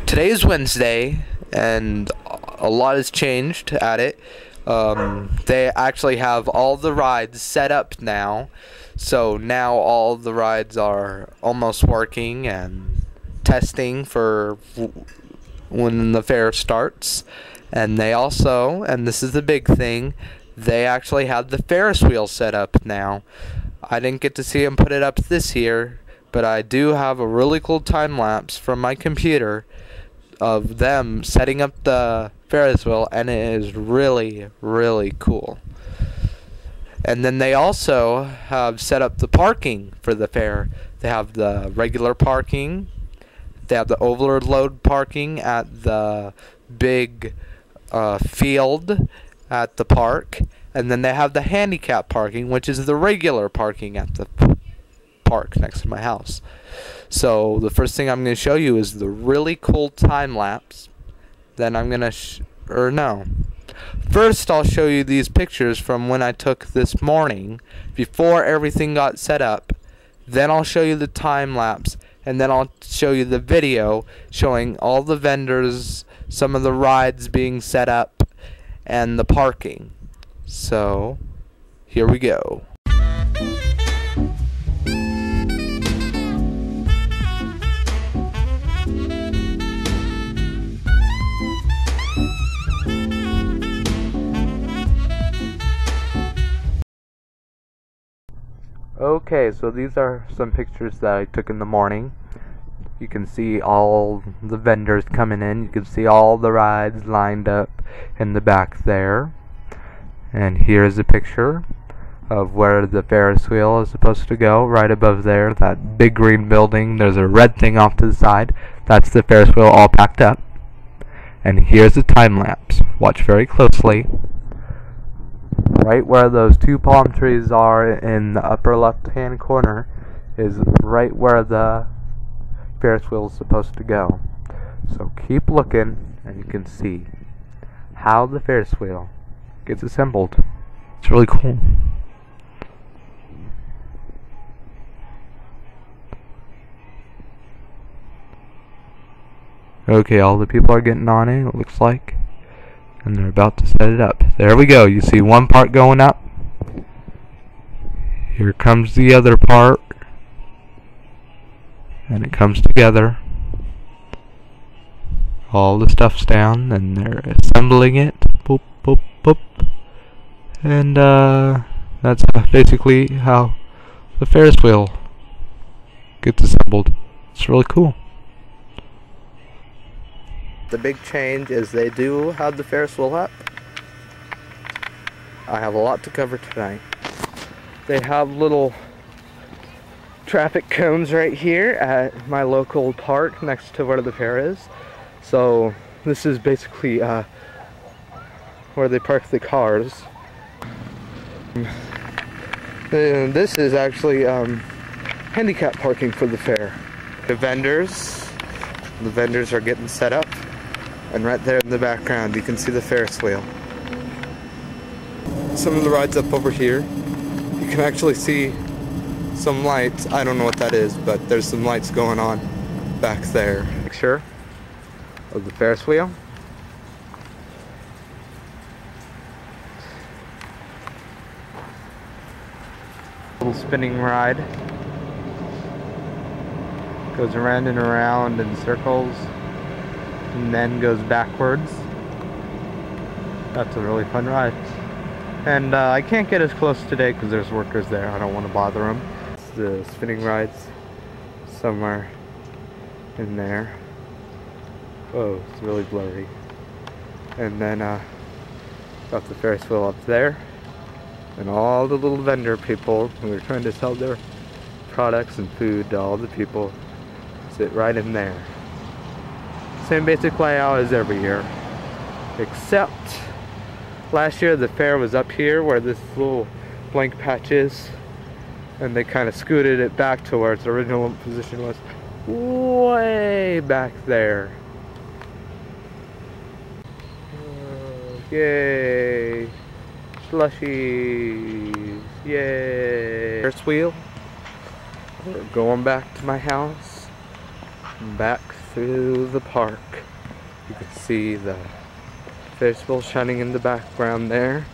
Today is Wednesday, and a lot has changed at it. They actually have all the rides set up now, so now all the rides are almost working and testing for when the fair starts. And they also, and this is the big thing, they actually have the Ferris wheel set up now. I didn't get to see them put it up this year, but I do have a really cool time lapse from my computer of them setting up the Ferris wheel, and it is really, really cool. And then they also have set up the parking for the fair. They have the regular parking, they have the overload parking at the big field at the park, and then they have the handicap parking, which is the regular parking at the park next to my house. So the first thing I'm going to show you is the really cool time lapse. Then I'm going to first I'll show you these pictures from when I took this morning before everything got set up. Then I'll show you the time lapse, and then I'll show you the video showing all the vendors, some of the rides being set up, and the parking. So here we go. Okay, so these are some pictures that I took in the morning. You can see all the vendors coming in. You can see all the rides lined up in the back there. And here's a picture of where the Ferris wheel is supposed to go, right above there, that big green building. There's a red thing off to the side. That's the Ferris wheel all packed up. And here's a time lapse. Watch very closely. Right where those two palm trees are in the upper left-hand corner is right where the Ferris wheel is supposed to go. So keep looking, and you can see how the Ferris wheel gets assembled. It's really cool. Okay, all the people are getting on it looks like. And they're about to set it up. There we go. You see one part going up. Here comes the other part. And it comes together. All the stuff's down, and they're assembling it. Boop, boop, boop. And that's basically how the Ferris wheel gets assembled. It's really cool. The big change is they do have the Ferris wheel up. I have a lot to cover tonight. They have little traffic cones right here at my local park next to where the fair is. So this is basically where they park the cars. And this is actually handicap parking for the fair. The vendors are getting set up. And right there in the background, you can see the Ferris wheel. Some of the rides up over here, you can actually see some lights. I don't know what that is, but there's some lights going on back there. Picture of the Ferris wheel. Little spinning ride. Goes around and around in circles, and then goes backwards. That's a really fun ride. And I can't get as close today because there's workers there. I don't want to bother them. The spinning ride's somewhere in there. Oh, it's really blurry. And then got the Ferris wheel up there. And all the little vendor people who are trying to sell their products and food to all the people sit right in there. Same basic layout as every year, except last year the fair was up here where this little blank patch is, and they kind of scooted it back to where its original position was, way back there. Yay! Slushies! Yay! Ferris wheel. We're going back to my house. Back through the park. You can see the fish bowl shining in the background there.